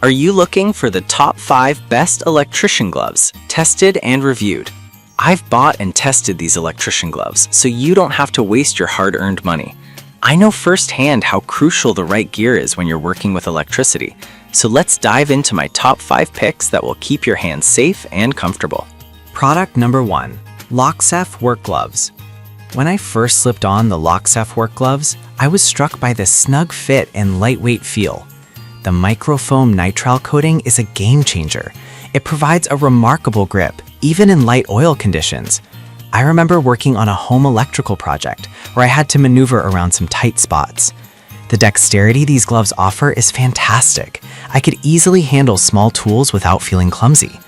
Are you looking for the top 5 best electrician gloves, tested and reviewed? I've bought and tested these electrician gloves, so you don't have to waste your hard-earned money. I know firsthand how crucial the right gear is when you're working with electricity, so let's dive into my top 5 picks that will keep your hands safe and comfortable. Product number 1. Loxef Work Gloves. When I first slipped on the Loxef Work Gloves, I was struck by the snug fit and lightweight feel. The microfoam nitrile coating is a game changer. It provides a remarkable grip, even in light oil conditions. I remember working on a home electrical project where I had to maneuver around some tight spots. The dexterity these gloves offer is fantastic. I could easily handle small tools without feeling clumsy.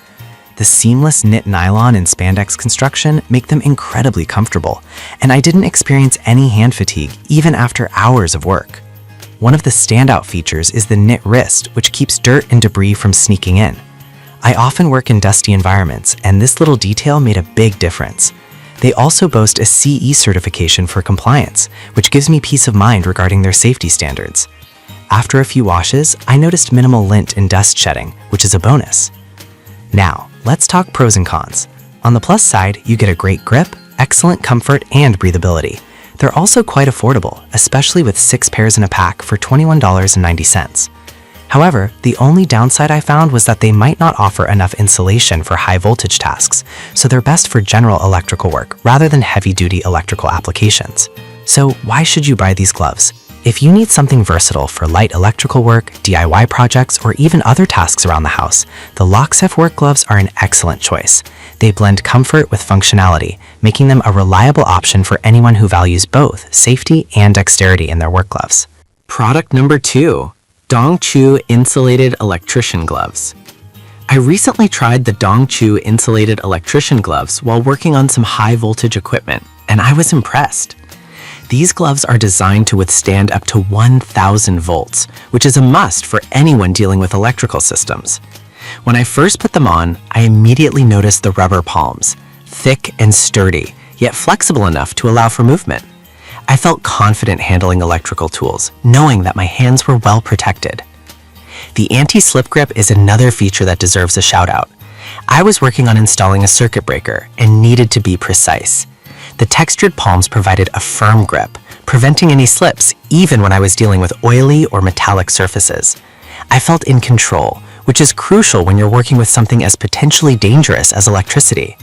The seamless knit nylon and spandex construction make them incredibly comfortable, and I didn't experience any hand fatigue even after hours of work. One of the standout features is the knit wrist, which keeps dirt and debris from sneaking in. I often work in dusty environments, and this little detail made a big difference. They also boast a CE certification for compliance, which gives me peace of mind regarding their safety standards. After a few washes, I noticed minimal lint and dust shedding, which is a bonus. Now, let's talk pros and cons. On the plus side, you get a great grip, excellent comfort, and breathability. They're also quite affordable, especially with 6 pairs in a pack for $21.90. However, the only downside I found was that they might not offer enough insulation for high voltage tasks, so they're best for general electrical work rather than heavy-duty electrical applications. So why should you buy these gloves? If you need something versatile for light electrical work, DIY projects, or even other tasks around the house, the Loxef Work Gloves are an excellent choice. They blend comfort with functionality, making them a reliable option for anyone who values both safety and dexterity in their work gloves. Product number 2. Dongchu Insulated Electrician Gloves. I recently tried the Dongchu Insulated Electrician Gloves while working on some high-voltage equipment, and I was impressed. These gloves are designed to withstand up to 1,000 volts, which is a must for anyone dealing with electrical systems. When I first put them on, I immediately noticed the rubber palms, thick and sturdy, yet flexible enough to allow for movement. I felt confident handling electrical tools, knowing that my hands were well protected. The anti-slip grip is another feature that deserves a shout-out. I was working on installing a circuit breaker and needed to be precise. The textured palms provided a firm grip, preventing any slips even when I was dealing with oily or metallic surfaces. I felt in control, which is crucial when you're working with something as potentially dangerous as electricity.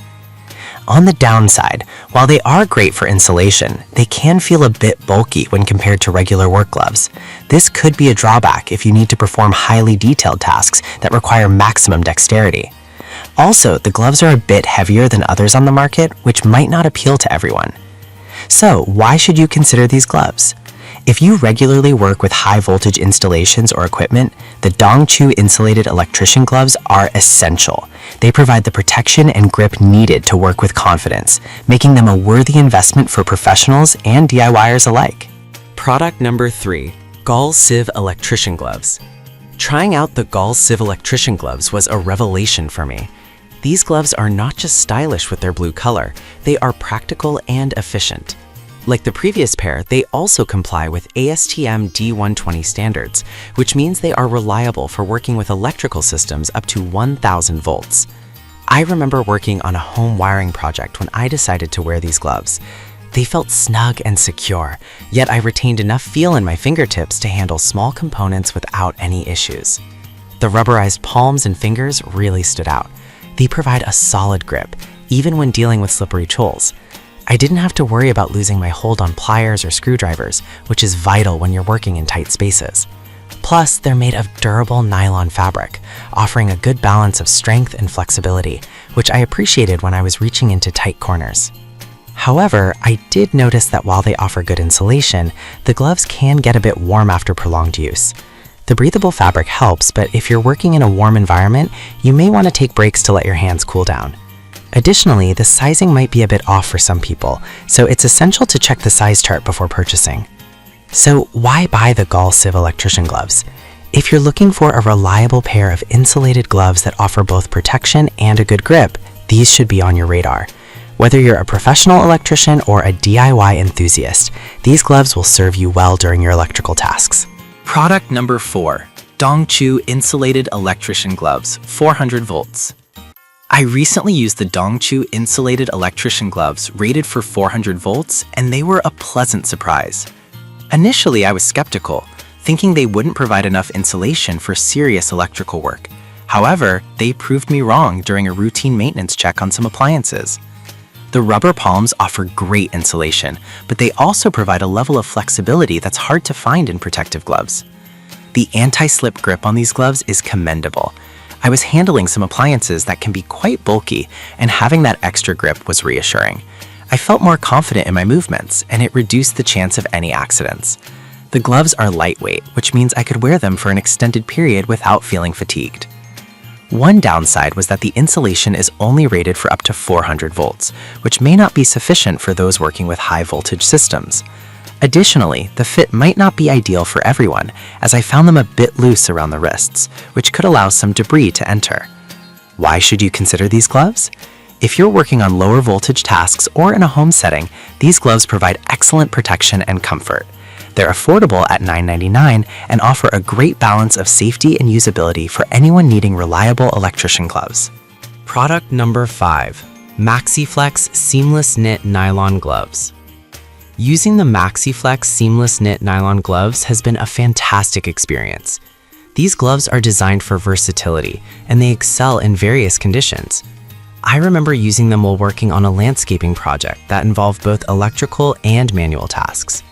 On the downside, while they are great for insulation, they can feel a bit bulky when compared to regular work gloves. This could be a drawback if you need to perform highly detailed tasks that require maximum dexterity. Also, the gloves are a bit heavier than others on the market, which might not appeal to everyone. So, why should you consider these gloves? If you regularly work with high-voltage installations or equipment, the Dongchu Insulated Electrician Gloves are essential. They provide the protection and grip needed to work with confidence, making them a worthy investment for professionals and DIYers alike. Product number 3. Gall Sieve Electrician Gloves. Trying out the Gall Sieve Electrician Gloves was a revelation for me. These gloves are not just stylish with their blue color, they are practical and efficient. Like the previous pair, they also comply with ASTM D120 standards, which means they are reliable for working with electrical systems up to 1,000 volts. I remember working on a home wiring project when I decided to wear these gloves. They felt snug and secure, yet I retained enough feel in my fingertips to handle small components without any issues. The rubberized palms and fingers really stood out. They provide a solid grip, even when dealing with slippery tools. I didn't have to worry about losing my hold on pliers or screwdrivers, which is vital when you're working in tight spaces. Plus, they're made of durable nylon fabric, offering a good balance of strength and flexibility, which I appreciated when I was reaching into tight corners. However, I did notice that while they offer good insulation, the gloves can get a bit warm after prolonged use. The breathable fabric helps, but if you're working in a warm environment, you may want to take breaks to let your hands cool down. Additionally, the sizing might be a bit off for some people, so it's essential to check the size chart before purchasing. So why buy the Gall Sieve Electrician Gloves? If you're looking for a reliable pair of insulated gloves that offer both protection and a good grip, these should be on your radar. Whether you're a professional electrician or a DIY enthusiast, these gloves will serve you well during your electrical tasks. Product number 4. Dongchu Insulated Electrician Gloves, 400 volts. I recently used the Dongchu Insulated Electrician Gloves rated for 400 volts, and they were a pleasant surprise. Initially, I was skeptical, thinking they wouldn't provide enough insulation for serious electrical work. However, they proved me wrong during a routine maintenance check on some appliances. The rubber palms offer great insulation, but they also provide a level of flexibility that's hard to find in protective gloves. The anti-slip grip on these gloves is commendable. I was handling some appliances that can be quite bulky, and having that extra grip was reassuring. I felt more confident in my movements, and it reduced the chance of any accidents. The gloves are lightweight, which means I could wear them for an extended period without feeling fatigued. One downside was that the insulation is only rated for up to 400 volts, which may not be sufficient for those working with high voltage systems. Additionally, the fit might not be ideal for everyone, as I found them a bit loose around the wrists, which could allow some debris to enter. Why should you consider these gloves? If you're working on lower voltage tasks or in a home setting, these gloves provide excellent protection and comfort. They're affordable at $9.99 and offer a great balance of safety and usability for anyone needing reliable electrician gloves. Product number 5. MaxiFlex Seamless Knit Nylon Gloves. Using the MaxiFlex Seamless Knit Nylon Gloves has been a fantastic experience. These gloves are designed for versatility, and they excel in various conditions. I remember using them while working on a landscaping project that involved both electrical and manual tasks.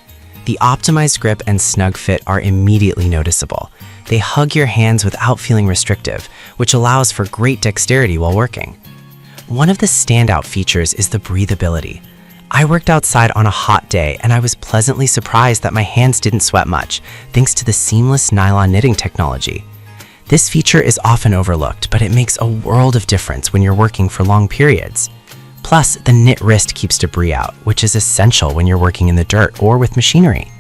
The optimized grip and snug fit are immediately noticeable. They hug your hands without feeling restrictive, which allows for great dexterity while working. One of the standout features is the breathability. I worked outside on a hot day, and I was pleasantly surprised that my hands didn't sweat much, thanks to the seamless nylon knitting technology. This feature is often overlooked, but it makes a world of difference when you're working for long periods. Plus, the knit wrist keeps debris out, which is essential when you're working in the dirt or with machinery.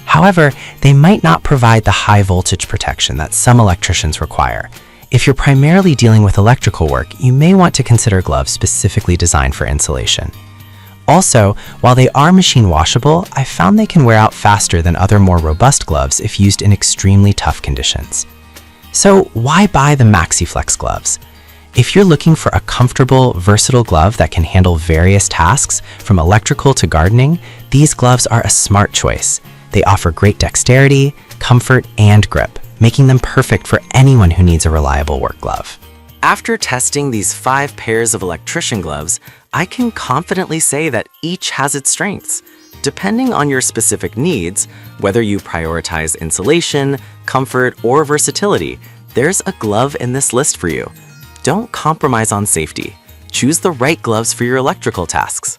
However, they might not provide the high voltage protection that some electricians require. If you're primarily dealing with electrical work, you may want to consider gloves specifically designed for insulation. Also, while they are machine washable, I found they can wear out faster than other more robust gloves if used in extremely tough conditions. So why buy the MaxiFlex gloves? If you're looking for a comfortable, versatile glove that can handle various tasks, from electrical to gardening, these gloves are a smart choice. They offer great dexterity, comfort, and grip, making them perfect for anyone who needs a reliable work glove. After testing these 5 pairs of electrician gloves, I can confidently say that each has its strengths. Depending on your specific needs, whether you prioritize insulation, comfort, or versatility, there's a glove in this list for you. Don't compromise on safety. Choose the right gloves for your electrical tasks.